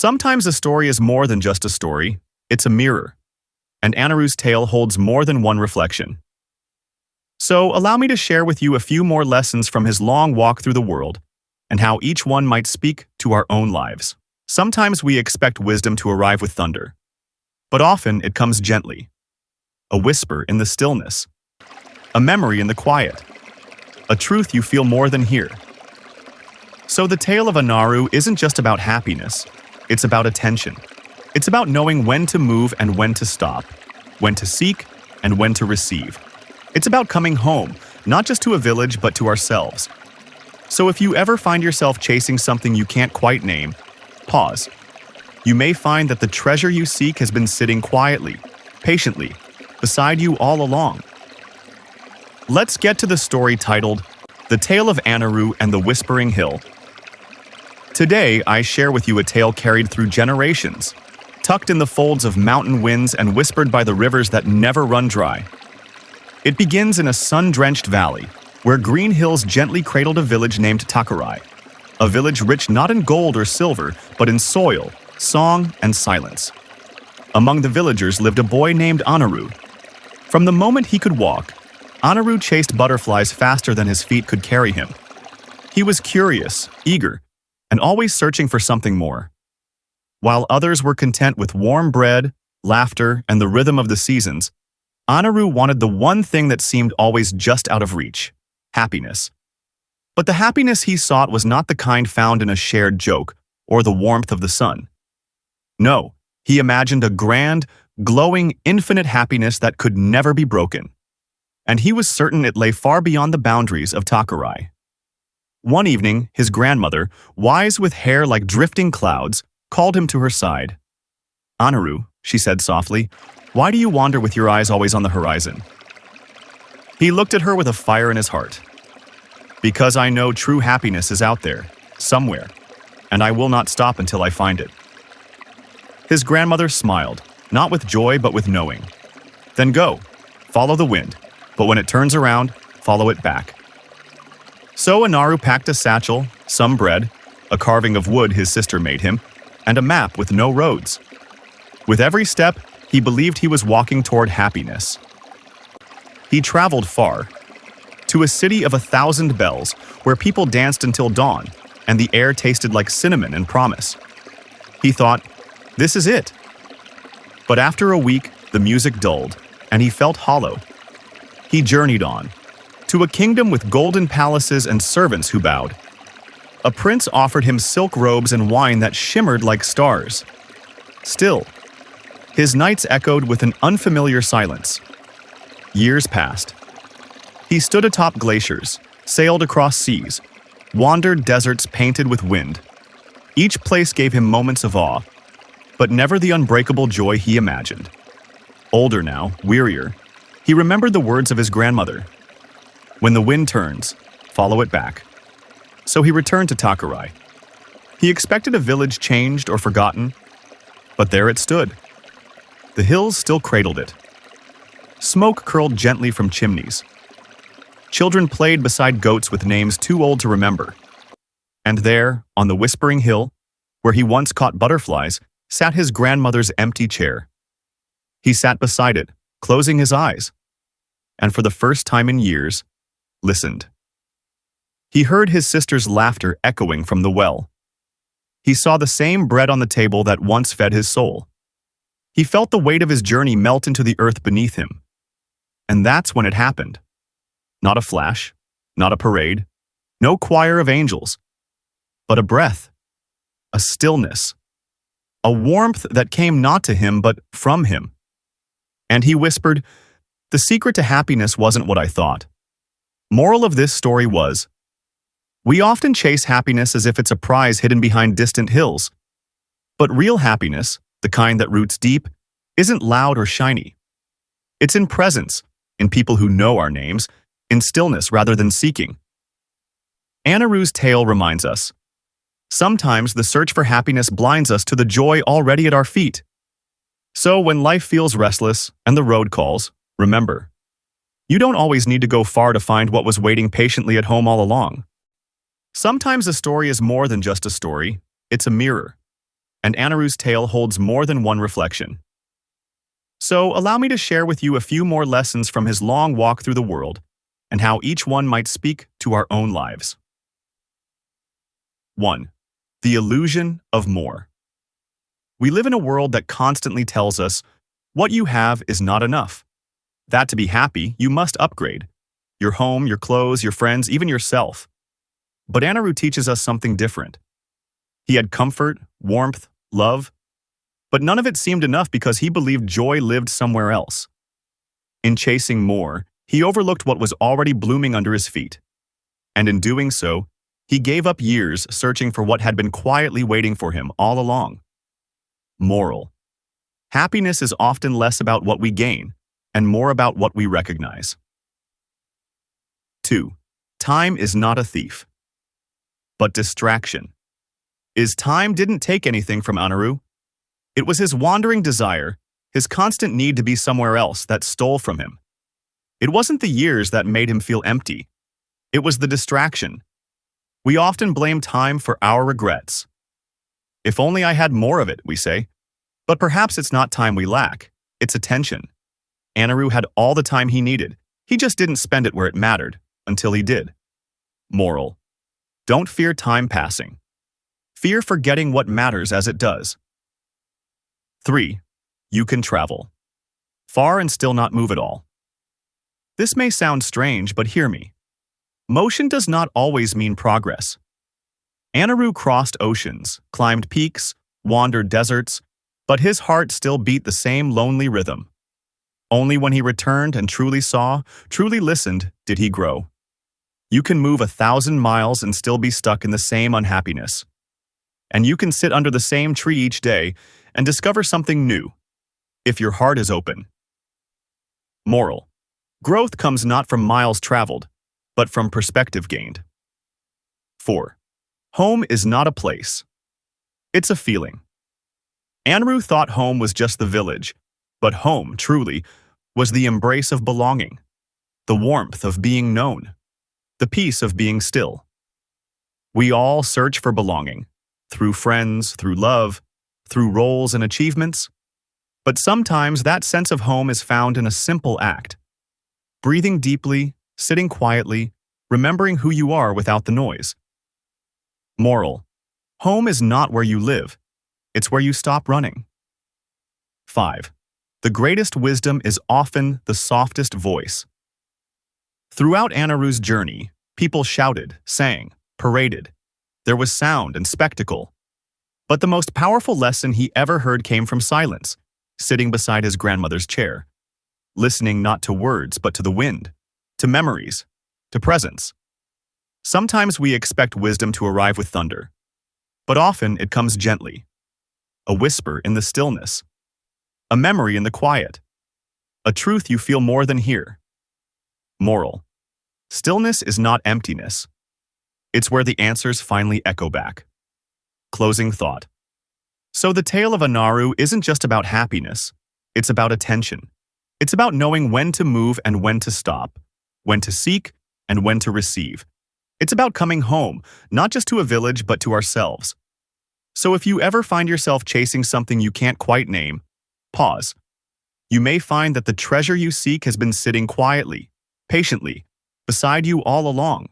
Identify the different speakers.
Speaker 1: Sometimes a story is more than just a story, it's a mirror. And Anaru's tale holds more than one reflection. So allow me to share with you a few more lessons from his long walk through the world, and how each one might speak to our own lives. Sometimes we expect wisdom to arrive with thunder, but often it comes gently. A whisper in the stillness, a memory in the quiet, a truth you feel more than hear. So the Tale of Anaru isn't just about happiness, it's about attention. It's about knowing when to move and when to stop, when to seek and when to receive. It's about coming home, not just to a village but to ourselves. So if you ever find yourself chasing something you can't quite name, pause. You may find that the treasure you seek has been sitting quietly, patiently, beside you all along. Let's get to the story titled, The Tale of Anaru and the Whispering Hill. Today, I share with you a tale carried through generations, tucked in the folds of mountain winds and whispered by the rivers that never run dry. It begins in a sun-drenched valley, where green hills gently cradled a village named Takurai, a village rich not in gold or silver, but in soil, song, and silence. Among the villagers lived a boy named Anaru. From the moment he could walk, Anaru chased butterflies faster than his feet could carry him. He was curious, eager, and always searching for something more. While others were content with warm bread, laughter, and the rhythm of the seasons, Anaru wanted the one thing that seemed always just out of reach: happiness. But the happiness he sought was not the kind found in a shared joke or the warmth of the sun. No, he imagined a grand, glowing, infinite happiness that could never be broken. And he was certain it lay far beyond the boundaries of Takurai. One evening, his grandmother, wise with hair like drifting clouds, called him to her side. "Anaru," she said softly, "why do you wander with your eyes always on the horizon?" He looked at her with a fire in his heart. "Because I know true happiness is out there, somewhere, and I will not stop until I find it." His grandmother smiled, not with joy but with knowing. "Then go, follow the wind, but when it turns around, follow it back." So Anaru packed a satchel, some bread, a carving of wood his sister made him, and a map with no roads. With every step, he believed he was walking toward happiness. He traveled far, to a city of 1,000 bells, where people danced until dawn, and the air tasted like cinnamon and promise. He thought, "This is it." But after a week, the music dulled, and he felt hollow. He journeyed on, to a kingdom with golden palaces and servants who bowed. A prince offered him silk robes and wine that shimmered like stars. Still, his nights echoed with an unfamiliar silence. Years passed. He stood atop glaciers, sailed across seas, wandered deserts painted with wind. Each place gave him moments of awe, but never the unbreakable joy he imagined. Older now, wearier, he remembered the words of his grandmother. "When the wind turns, follow it back." So he returned to Takurai. He expected a village changed or forgotten, but there it stood. The hills still cradled it. Smoke curled gently from chimneys. Children played beside goats with names too old to remember. And there, on the Whispering Hill, where he once caught butterflies, sat his grandmother's empty chair. He sat beside it, closing his eyes, and for the first time in years, listened. He heard his sister's laughter echoing from the well. He saw the same bread on the table that once fed his soul. He felt the weight of his journey melt into the earth beneath him. And that's when it happened. Not a flash, not a parade, no choir of angels, but a breath, a stillness, a warmth that came not to him but from him. And he whispered, "The secret to happiness wasn't what I thought." Moral of this story was, we often chase happiness as if it's a prize hidden behind distant hills. But real happiness, the kind that roots deep, isn't loud or shiny. It's in presence, in people who know our names, in stillness rather than seeking. Anaru's tale reminds us, sometimes the search for happiness blinds us to the joy already at our feet. So when life feels restless and the road calls, remember, you don't always need to go far to find what was waiting patiently at home all along. Sometimes a story is more than just a story, it's a mirror. and Anaru's tale holds more than one reflection. So allow me to share with you a few more lessons from his long walk through the world and how each one might speak to our own lives. 1. The illusion of more. We live in a world that constantly tells us, what you have is not enough. That to be happy, you must upgrade. Your home, your clothes, your friends, even yourself. But Anaru teaches us something different. He had comfort, warmth, love, but none of it seemed enough because he believed joy lived somewhere else. In chasing more, he overlooked what was already blooming under his feet. And in doing so, he gave up years searching for what had been quietly waiting for him all along. Moral. Happiness is often less about what we gain and more about what we recognize. 2. Time is not a thief, but distraction. Time didn't take anything from Anaru. It was his wandering desire, his constant need to be somewhere else that stole from him. It wasn't the years that made him feel empty. It was the distraction. We often blame time for our regrets. If only I had more of it, we say. But perhaps it's not time we lack, it's attention. Anaru had all the time he needed. He just didn't spend it where it mattered, until he did. Moral. Don't fear time passing. Fear forgetting what matters as it does. 3. You can travel. Far and still not move at all. This may sound strange, but hear me. Motion does not always mean progress. Anaru crossed oceans, climbed peaks, wandered deserts, but his heart still beat the same lonely rhythm. Only when he returned and truly saw, truly listened, did he grow. You can move 1,000 miles and still be stuck in the same unhappiness. And you can sit under the same tree each day and discover something new, if your heart is open. Moral. Growth comes not from miles traveled, but from perspective gained. 4. Home is not a place. It's a feeling. Anaru thought home was just the village, but home, truly, was the embrace of belonging, the warmth of being known, the peace of being still. We all search for belonging, through friends, through love, through roles and achievements. But sometimes that sense of home is found in a simple act. Breathing deeply, sitting quietly, remembering who you are without the noise. Moral. Home is not where you live. It's where you stop running. 5. The greatest wisdom is often the softest voice. Throughout Anaru's journey, people shouted, sang, paraded. There was sound and spectacle. But the most powerful lesson he ever heard came from silence, sitting beside his grandmother's chair, listening not to words but to the wind, to memories, to presence. Sometimes we expect wisdom to arrive with thunder, but often it comes gently. A whisper in the stillness, a memory in the quiet, a truth you feel more than hear. Moral. Stillness is not emptiness. It's where the answers finally echo back. Closing thought. So the tale of Anaru isn't just about happiness. It's about attention. It's about knowing when to move and when to stop, when to seek and when to receive. It's about coming home, not just to a village, but to ourselves. So if you ever find yourself chasing something you can't quite name, pause. You may find that the treasure you seek has been sitting quietly, patiently, beside you all along.